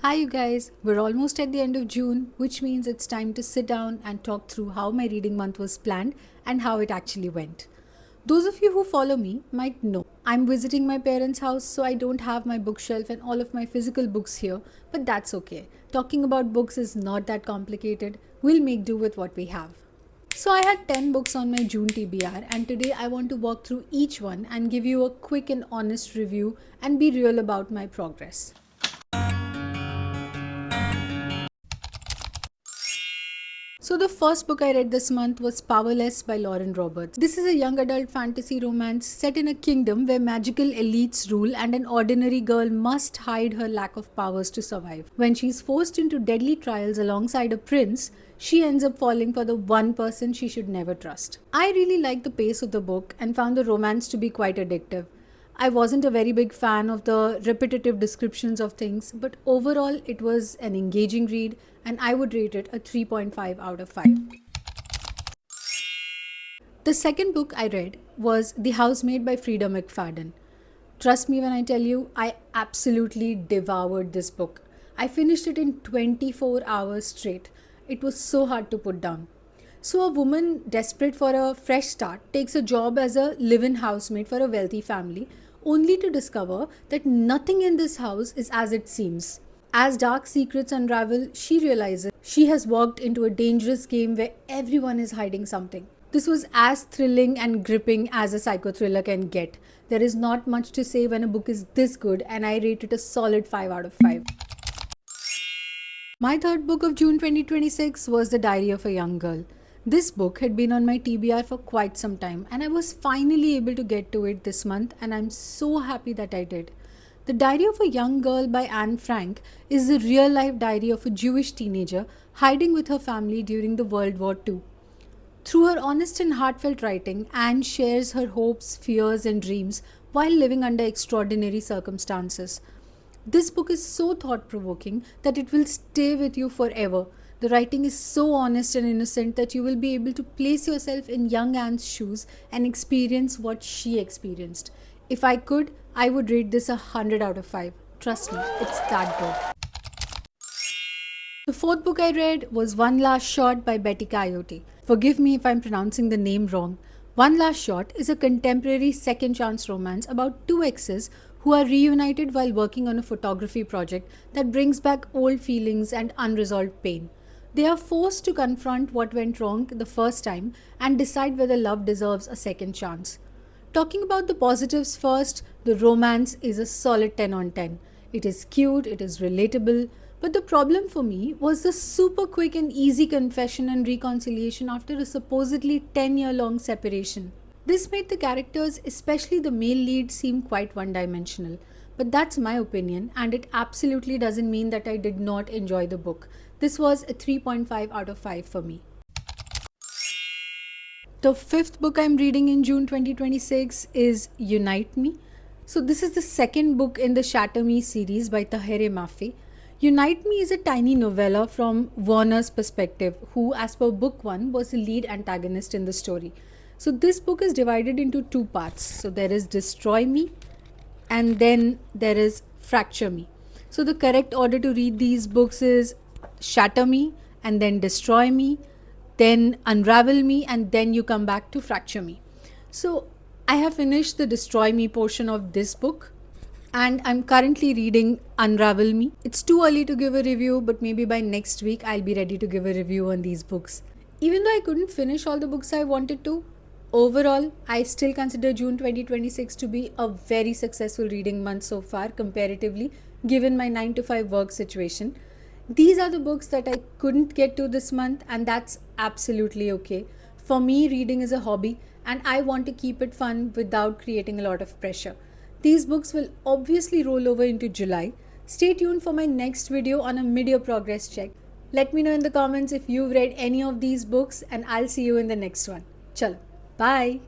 Hi, you guys. We're almost at the end of June, which means it's time to sit down and talk through how my reading month was planned and how it actually went. Those of you who follow me might know I'm visiting my parents' house, so I don't have my bookshelf and all of my physical books here, but that's okay. Talking about books is not that complicated. We'll make do with what we have. So, I had 10 books on my June TBR, and today I want to walk through each one and give you a quick and honest review and be real about my progress. So the first book I read this month was Powerless by Lauren Roberts. This is a young adult fantasy romance set in a kingdom where magical elites rule and an ordinary girl must hide her lack of powers to survive. When she's forced into deadly trials alongside a prince, she ends up falling for the one person she should never trust. I really liked the pace of the book and found the romance to be quite addictive. I wasn't a very big fan of the repetitive descriptions of things, but overall it was an engaging read and I would rate it a 3.5 out of 5. The second book I read was The Housemaid by Freida McFadden. Trust me when I tell you, I absolutely devoured this book. I finished it in 24 hours straight. It was so hard to put down. So, a woman desperate for a fresh start takes a job as a live in housemaid for a wealthy family, only to discover that nothing in this house is as it seems. As dark secrets unravel, she realizes she has walked into a dangerous game where everyone is hiding something. This was as thrilling and gripping as a psycho thriller can get. There is not much to say when a book is this good, and I rate it a solid 5 out of 5. My third book of June 2026 was The Diary of a Young Girl. This book had been on my TBR for quite some time, and I was finally able to get to it this month, and I'm so happy that I did. The Diary of a Young Girl by Anne Frank is the real life diary of a Jewish teenager hiding with her family during the World War II. Through her honest and heartfelt writing, Anne shares her hopes, fears, and dreams while living under extraordinary circumstances. This book is so thought provoking that it will stay with you forever. The writing is so honest and innocent that you will be able to place yourself in young Anne's shoes and experience what she experienced. If I could, I would rate this a 100 out of 5. Trust me, it's that good. The fourth book I read was One Last Shot by Betty Cayouette. Forgive me if I'm pronouncing the name wrong. One Last Shot is a contemporary second chance romance about two exes who are reunited while working on a photography project that brings back old feelings and unresolved pain. They are forced to confront what went wrong the first time and decide whether love deserves a second chance. Talking about the positives first, the romance is a solid 10 on 10. It is cute, it is relatable, but the problem for me was the super quick and easy confession and reconciliation after a supposedly 10-year-long separation. This made the characters, especially the male lead, seem quite one-dimensional. But that's my opinion, and it absolutely doesn't mean that I did not enjoy the book. This was a 3.5 out of 5 for me. The fifth book I'm reading in June 2026 is Unite Me. So this is the second book in the Shatter series by Tahereh Mafi. Unite Me is a tiny novella from Warner's perspective, who as per book 1 was the lead antagonist in the story. So this book is divided into two parts. So there is Destroy Me and then there is Fracture Me. So the correct order to read these books is Shatter Me and then Destroy Me, then Unravel Me, and then you come back to Fracture Me. So I have finished the Destroy Me portion of this book and I'm currently reading Unravel Me. It's too early to give a review, but maybe by next week I'll be ready to give a review on these books. Even though I couldn't finish all the books I wanted to, overall, I still consider June 2026 to be a very successful reading month so far comparatively, given my 9 to 5 work situation. These are the books that I couldn't get to this month, and that's absolutely okay. For me, reading is a hobby and I want to keep it fun without creating a lot of pressure. These books will obviously roll over into July. Stay tuned for my next video on a mid-year progress check. Let me know in the comments if you've read any of these books, and I'll see you in the next one. Chalo, bye!